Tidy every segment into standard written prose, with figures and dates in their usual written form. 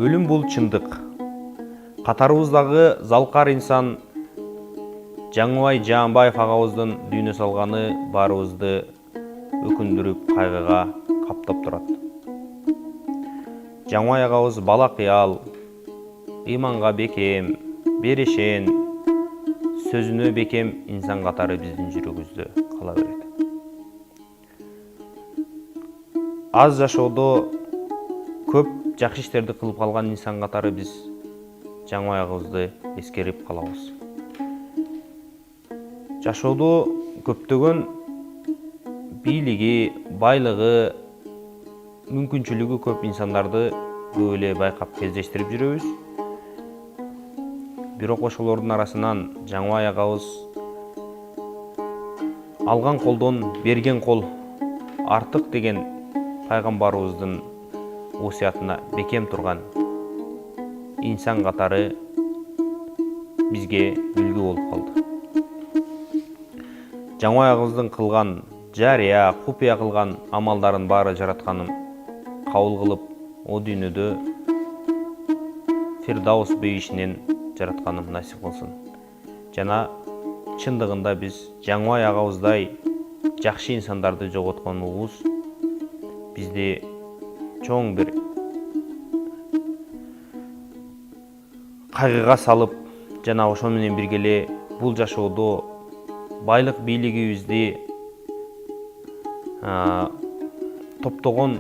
Өлім бұл чындық. Қатарыбыздагы залкар инсан Жаңыбай Жаанбаев агабыздын дүйнө салганы баарыбызды өкүндүрүп, кайгыга каптап турат. Жаңыбай агабыз бала кыял, ыйманга бекем, берешен, сөзүнө бекем инсан катары биздин жүрөгүбүздө кала берет. Аз жашоодо көп жакшы иштерди кылып калган инсан катары биз Жаңыбай агабызды эскерип калабыз. Жашоодо көптөгөн бийлиги, байлыгы, мүмкүнчүлүгү көп инсандарды көп эле байкап кездештирип жүрөбүз. Бирок ошолордун арасынан Жаңыбай агабыз алган колдон берген кол артык деген пайгамбарыбыздын осуятына бекем турган инсан катары бизге үлгү болуп калды. Жаңыбай агабыздын кылган жарыя, купуя кылган амалдарын баары жаратканым кабыл кылып, о дүйнөдө Фирдаус бейишинен жаратканым насип кылсын. Жана чындыгында биз Жаңыбай агабыздай жакшы инсандарды жоготконубуз бизди чоң бир кайгыга салып, жана ошол менен бирге эле бул жашоодо байлык бийлигибизди, топтогон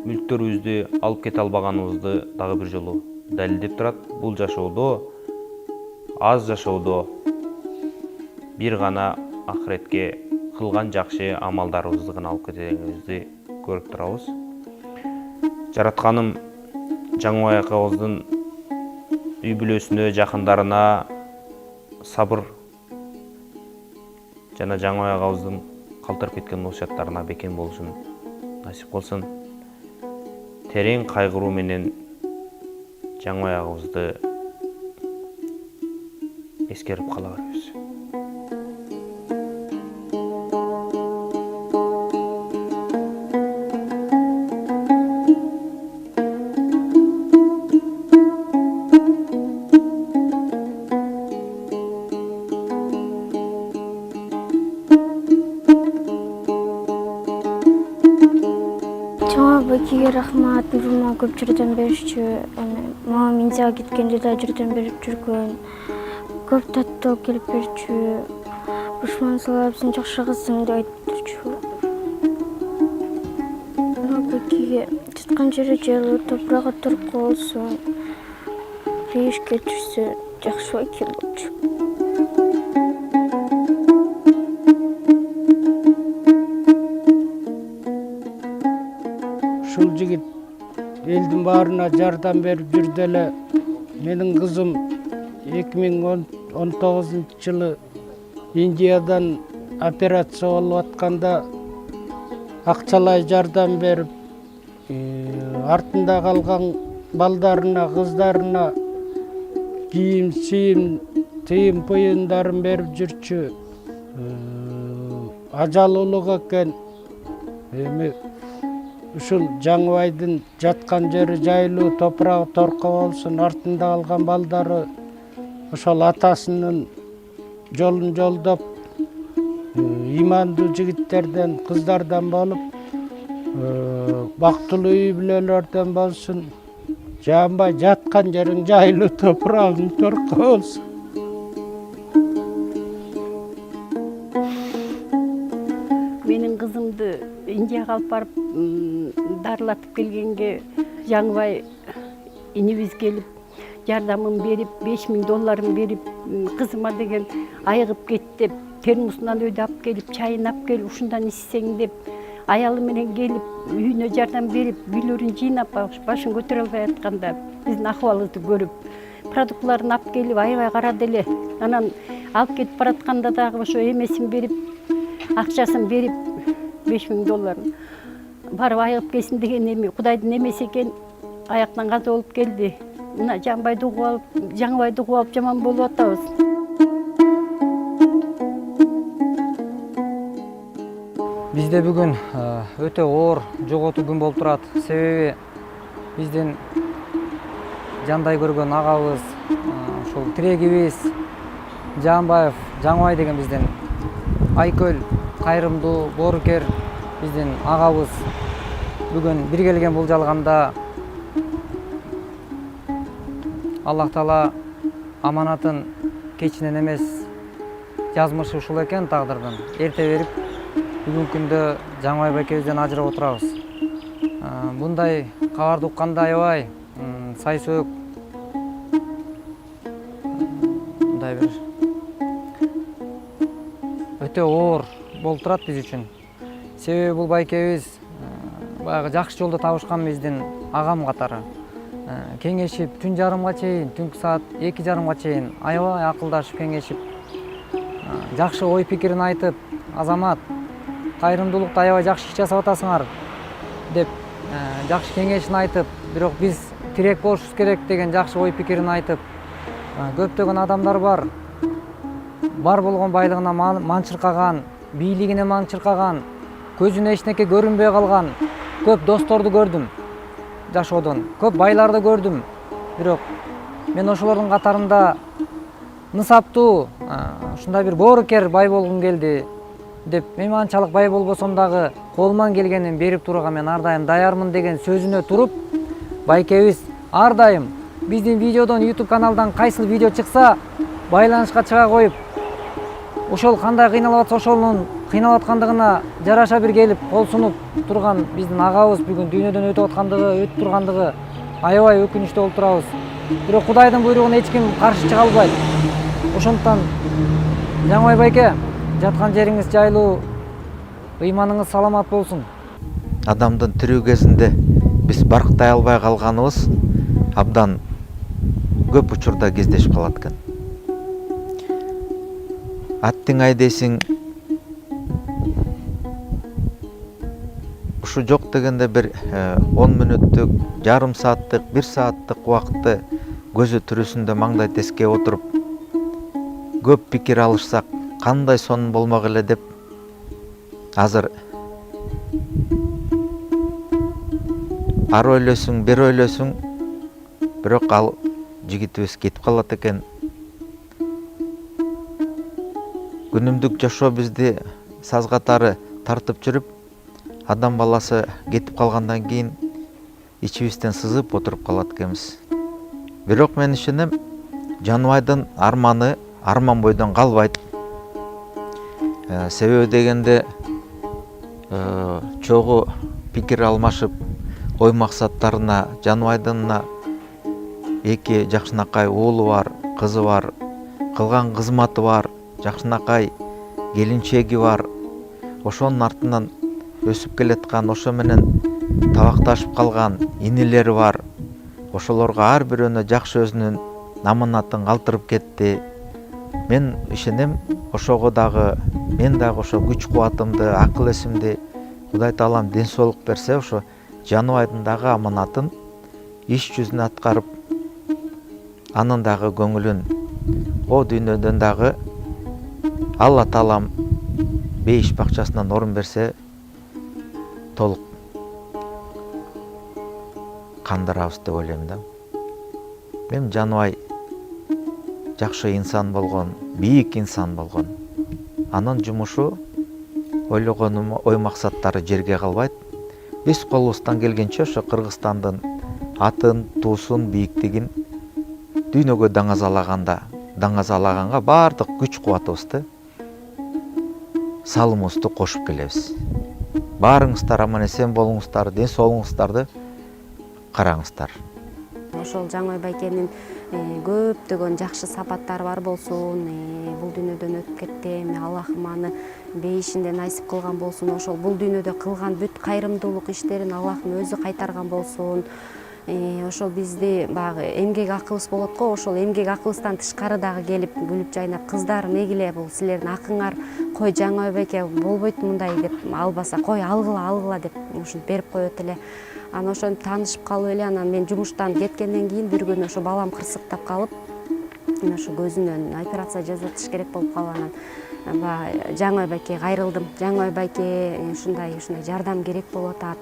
мүлктөрүбүздү алып кете албаганыбызды дагы бир жолу далилдеп турат. Бул жашоодо, аз жашоодо бир гана акыретке кылган жакшы амалдарыбызды гана алып кетебизди көрүп турабыз. Жаратканым Жаңыбай агабыздын үй бүлөсүнө, жакындарына сабыр жана Жаңыбай агабыздын калтырып кеткен осуяттарына бекем болушун насип кылсын. Терең кайгыруу менен Жаңыбай агабызды эскерип кала беребиз. Бекиге рахмат, мага көп жардам беришчү. Мага Индияга кеткенде да жардам берип жүргөн. Көп таттуу келип берчү. Бушман салап, сен жакшы кызсың деп айтып турчу. Бекиге жаткан жери жайлуу, топурагы турку болсун. Бейишке түшсө жакшы экен болчу. Ушул жигит элдин баарына жардам берип жүрдү эле. Менин кызым 2019-жылы Индиядан операция болуп атканда акчалай жардам берип, артында калган балдарына, кыздарына кийим, тыйым буюмдарын берип жүрчү. Ажал улук экен. Эми ушул Жаңыбайдын жаткан жери жайлуу, топурагы торко болсун, артында калган балдары ошол атасынын жолун жолдоп, имандуу жигиттерден, кыздардан болуп, бактылуу үй бүлөлөрдөн болсун. Жаанбай жаткан жериң жайлуу, топурагың торко болсун. Менин кызымды Индияга алып барып дарылатып келгенге Жаңыбай инибиз келип жардамын берип, $5000 берип, кызыма деген айыгып кет деп, термосунан өйдө алып келип, чайын алып келип, ушундан ичсең деп, аялы менен келип, үйүнө жардам берип, үйлөрүн жыйнап, башын көтөрө албай атканда биздин акыбалыбызды көрүп, продуктларын алып келип, аябай карады эле. Анан алып кетип баратканда дагы ошо эмесин берип, акчасын берип, $5000 барып айыгып келсин деген эми Кудайдын эмеси экен, аяктан каза болуп келди. Мына Жаңыбайды угуп алып жаман болуп атабыз. Бизде бүгүн өтө оор жоготуу күн болуп турат. Себеби биздин жандай көргөн агабыз, ушул тирегибиз Жаанбаев Жаңыбай деген биздин Айкөл кайрымдуу боорукер биздин агабыз бүгүн бир келген бул жалганда Аллах Таала аманатын кечинен эмес жазмышы ушул экен тагдырдын. Эрте берип бүгүнкү күндө Жаңыбай байкебизден ажырап отурабыз. Мындай кабарды укканда аябай сайсөөк, мындай бир өтө оор болуп турат биз үчүн. Себеби бул байкебиз баягы жакшы жолдо табышкан биздин агам катары. Кеңешип түн жарымга чейин, түнкү саат 2:30га чейин аябай акылдашып кеңешип, жакшы ой пикирин айтып, азамат, кайрымдуулукта аябай жакшы иш жасап атасыңар деп жакшы кеңешин айтып, бирок биз тирек болушубуз керек деген жакшы ой пикирин айтып, көптөгөн адамдар бар болгон байлыгына манчыркаган, бийлигине манчыркаган, көзүнө эчнеке көрүнбөй калган көп досторду көрдүм. Жашоодон көп байларды көрдүм. Бирок мен ошолордун катарында нысаптуу, ушундай бир боорукер бай болгум келди деп, мен анчалык бай болбосом дагы колуман келгенин берип турууга мен ар дайым даярмын деген сөзүнө туруп, байкебиз ар дайым биздин видеодон, YouTube каналдан кайсыл видео чыкса, байланышка чыга коюп, ошол кандай кыйналып атса ошонун кыйналып аткандыгына жараша бир келип кол сунуп турган биздин агабыз бүгүн дүйнөдөн өтүп тургандыгы аябай өкүнүчтүү болуп турабыз. Бирок Кудайдын буйругуна эч ким каршы чыга албайт. Ошондуктан Жаңыбай байке, жаткан жериңиз жайлуу, ыйманыңыз саламат болсун. Адамдын тирүү кезинде биз барктай албай калганыбыз абдан көп учурда кездешип калат экен. Аттың айдейсиң, ушу жок дегенде бир 10 мүнөттүк, жарым сааттык, 1 сааттык убакытты көзү тирүүсүндө маңдай тескеп отуруп, көп пикир алышсак, кандай сонун болмок эле деп азыр ар ойлойсуң, бир ойлойсуң, бирок ал жигитибиз кетип калат экен. Күнүмдүк жашоо бизди саз катары тартып жүрүп, адам баласы кетип калгандан кийин ичибизден сызып отуруп калат экенбиз. Бирок мен ишенем, Жаныбайдын арманы арман бойдон калбайт. Себеби дегенде чогуу пикир алмашып, ой максаттарына, Жаныбайдын 2 жакшынакай уулу бар, кызы бар, кылган кызматы бар, жакшынакай келинчеги бар. Ошонун артынан өсүп келаткан, ошо менен табакташып калган инилери бар. Ошолорго ар бирөөнө жакшы өзүнүн аманатын калтырып кетти. Мен ишенем, ошого дагы мен дагы ошо күч кубатымды, акыл эсимди Кудай Таалам ден соолук берсе, ошо Жаныбайдын дагы аманатын иш жүзүнө аткарып, анын дагы көңүлүн о дүйнөдөн дагы Алла Таалам бейиш бакчасынан орун берсе, толук кандырабыз деп ойлойм да. Мен Жаныбай жакшы инсан болгон, бийик инсан болгон. Анын жумушу, ойлогонум, ой максаттары жерге калбайт. Биз колубуздан келгенче ошо Кыргызстандын атын, туусун, бийиктигин дүйнөгө даңазалаганга баардык күч кубатыбызды, салымыбызды кошуп келебиз. Баарыңыздар аман эсен болуңуздар, ден соолугуңуздарды караңыздар. Ошол Жаңыбай байкенин көптөгөн жакшы сапаттары бар болсун. Бул дүйнөдөн өтүп кетти. Аллахым аны бейишинде насип кылган болсун. Ошол бул дүйнөдө кылган бүт кайрымдуулук иштерин Аллахым өзү кайтарган болсун. Ошол бизди баягы эмгек акыбыз болот го, ошол эмгек акыбыздан тышкары дагы келип күлүп жайнап, кыздарым эгиле, бул силердин акыңар, кой Жаңыбай байке болбойт мындай деп, албаса кой алгыла деп ушинтип берип коет эле. Анан ошентип таанышып калып эле, анан мен жумуштан кеткенден кийин бир күнү ошо балам кырсыктап калып, ошо көзүнөн операция жасатыш керек болуп калып, анан Жаңыбай байкеге кайрылдым. Жаңыбай байке ушундай жардам керек болуп атат.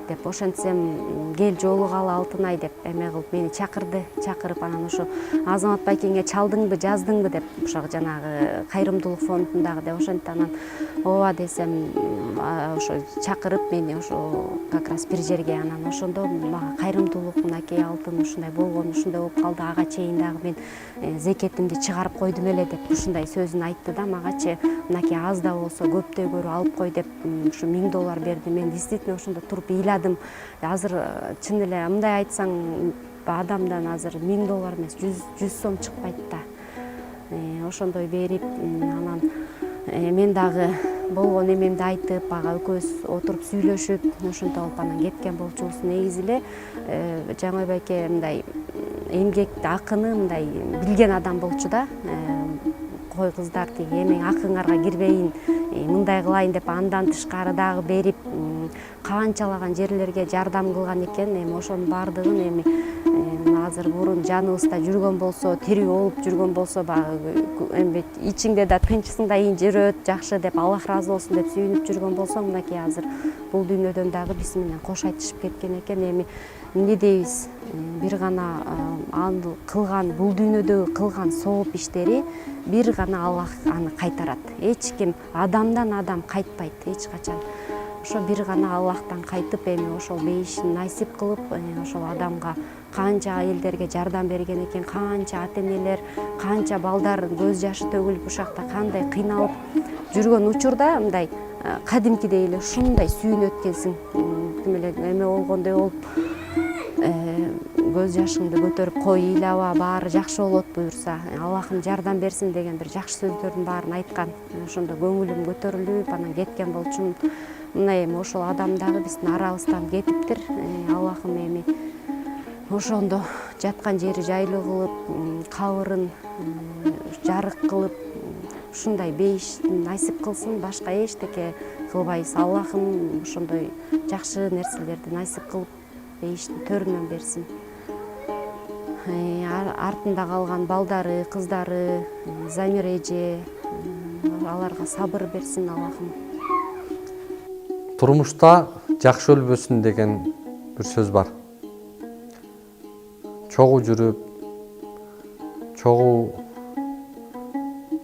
деп, ошентсем кел жолугалы Алтынай деп эме кылып мени чакырып анан ошо Азамат байкеңе чалдыңбы, жаздыңбы деп, ошо жанагы кайрымдуулук фондундагы деп ошентти. Анан ооба десем, ошо чакырып мени ошо как раз бир жерге, анан ошондо мага кайрымдуулук мынакей Алтын ушундай болгон, ушундай болуп калды, ага чейин дагы мен зекетимди чыгарып койдум эле деп ушундай сөзүн айтты да магачы. Мынакей аз да болсо көптөй көрү алып кой деп ушу $1000 берди. Мен действительно ошондо туруп ыйладым. Азыр чын эле мындай айтсаң адамдан азыр $1000 эмес, 100 сом чыкпайт да. Ошондой берип, анан мен дагы болгон эмемди айтып, ага экөөбүз отуруп сүйлөшүп, ошентип алып анан кеткен болчубуз. Негизи эле Жаңой байке мындай эмгекти, акыны мындай билген адам болчу да. Кой кыздар тиги эмең акыңарга кирбейин, мындай кылайын деп андан тышкары дагы берип, канчалаган жерлерге жардам кылган экен. Эми ошонун баардыгын эми азыр мурун жаныбызда жүргөн болсо, тирүү болуп жүргөн болсо, баягы эми ичиңде да тынчсың да, жүрөт, жакшы деп, Аллах ыраазы болсун деп сүйүнүп жүргөн болсоң, мынакей азыр бул дүйнөдөн дагы биз менен кош айтышып кеткен экен. Эми эмне дейбиз? Бир гана аны кылган, бул дүйнөдөгү кылган сооп иштери бир гана Аллах аны кайтарат. Эч ким адамдан адам кайтпайт эч качан. Ошо бир гана Аллахтан кайтып, эми ошол бейишин насип кылып, ошол адамга канча айелдерге жардам берген экен, канча ата-энелер, канча балдар көз жашы төгүлүп ушакта кандай кыйналып жүргөн учурда мындай кадимкидей эле ушундай сүйүнүп өткенсиң. Ким эле эме болгондой болуп, көз жашыңды көтөрүп кой, ыйлаба, баары жакшы болот буюрса, Аллахым жардам берсин деген бир жакшы сөздөрдүн баарын айткан. Ошондо көңүлүм көтөрүлүп, анан кеткен болчумун. Мына эми ошол адам дагы биздин арабыздан кетиптир. Аллахым эми ошондо жаткан жери жайлуу кылып, кабырын жарык кылып, ушундай бейиштин насип кылсын. Башка эчтеке кылбайбыз. Аллахым ошондой жакшы нерселерди насип кылып, бейиштин төрүнөн берсин. Артында калган балдары, кыздары, Замир эже, аларга сабыр берсин Аллахым. Турмушта жакшы өлбөсүн деген бир сөз бар. Чогуу жүрүп, чогуу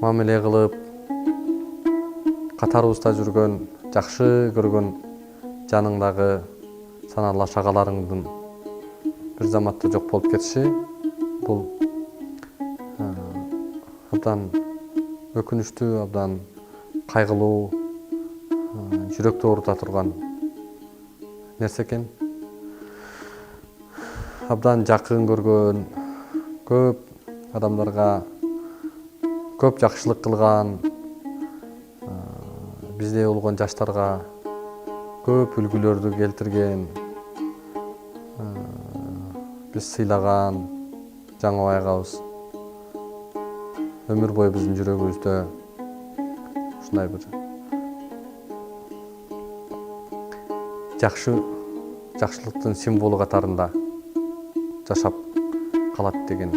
мамиле кылып, катарыбызда жүргөн, жакшы көргөн жаныңдагы санарлуу шагаларыңдын бир заматта жок болуп кетиши бул абдан өкүнүчтүү, абдан кайгылуу, жүрөктү оорута турган нерсе экен. Абдан жакын көргөн, көп адамдарга көп жакшылык кылган, биздей болгон жаштарга көп үлгүлөрдү келтирген, биз сыйлаган Жаңыбай агабыз өмүр бою биздин жүрөгүбүздө ушундай бир жакшылыктын символу катарында жашап калат деген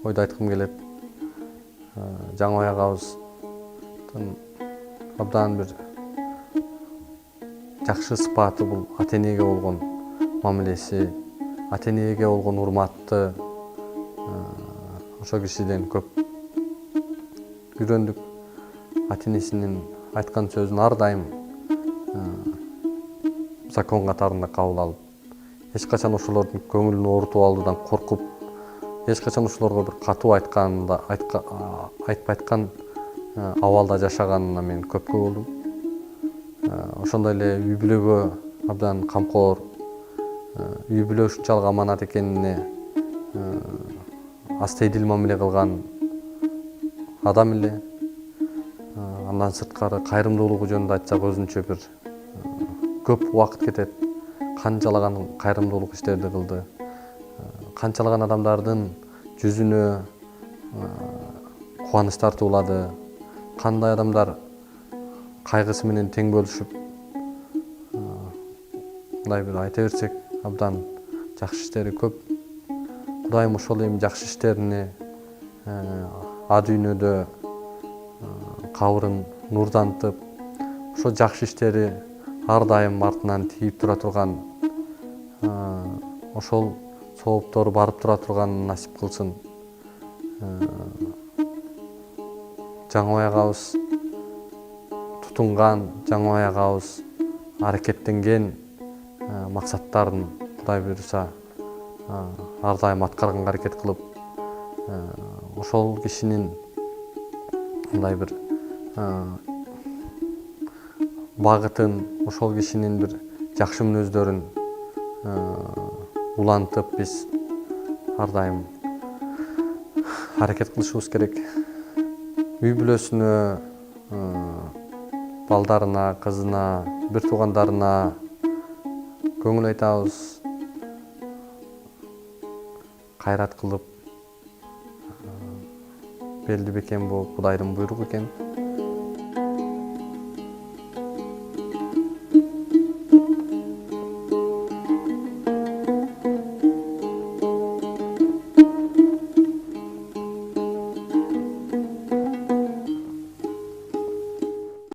ойду айткым келет. Жаңыбай агабыздын абдан бир жакшы сыпаты бул ата-энеге болгон мамилеси, ата-энеге болгон урматты ошо кишиден көп үйрөндүк. Ата-энесинин айткан сөзүн ар дайым закон катарында кабыл алып, эч качан ошолордун көңүлүн оорутуп алуудан коркуп, эч качан ошолорго бир катуу айтпайткан абалда жашаганына мен көпкө болдум. Ошондой эле үй бүлөгө абдан камкор, үй бүлө ушунчалык аманат экенине астейдил мамиле кылган адам эле. Андан сырткары кайрымдуулугу жөнүндө айтсак өзүнчө бир көп убакыт кетет. Канчалаган кайрымдуулук иштерди кылды. Канчалаган адамдардын жүзүнө кубаныч тартуулады. Кандай адамдар кайгысы менен тең бөлүшүп, мындай бир айта берсек, абдан жакшы иштери көп. Кудайым ошол эми жакшы иштерине а дүйнөдө кабырын нурдантып, ошо жакшы иштери ар дайым артынан тийип тура турган ошол сооптор барып тура турганын насип кылсын. Жаңыбай агабыз тутунган, Жаңыбай агабыз аракеттенген максаттарын Кудай буйруса ар дайым аткарганга аракет кылып, ошол кишинин мындай бир багытын, ошол кишинин бир жакшы мүнөздөрүн улантып биз ар дайым аракет кылышыбыз керек. Үй бүлөсүнө, балдарына, кызына, бир туугандарына көңүл айтабыз. Кайрат кылып, белди бекем болуп, Кудайдын буйругу экен.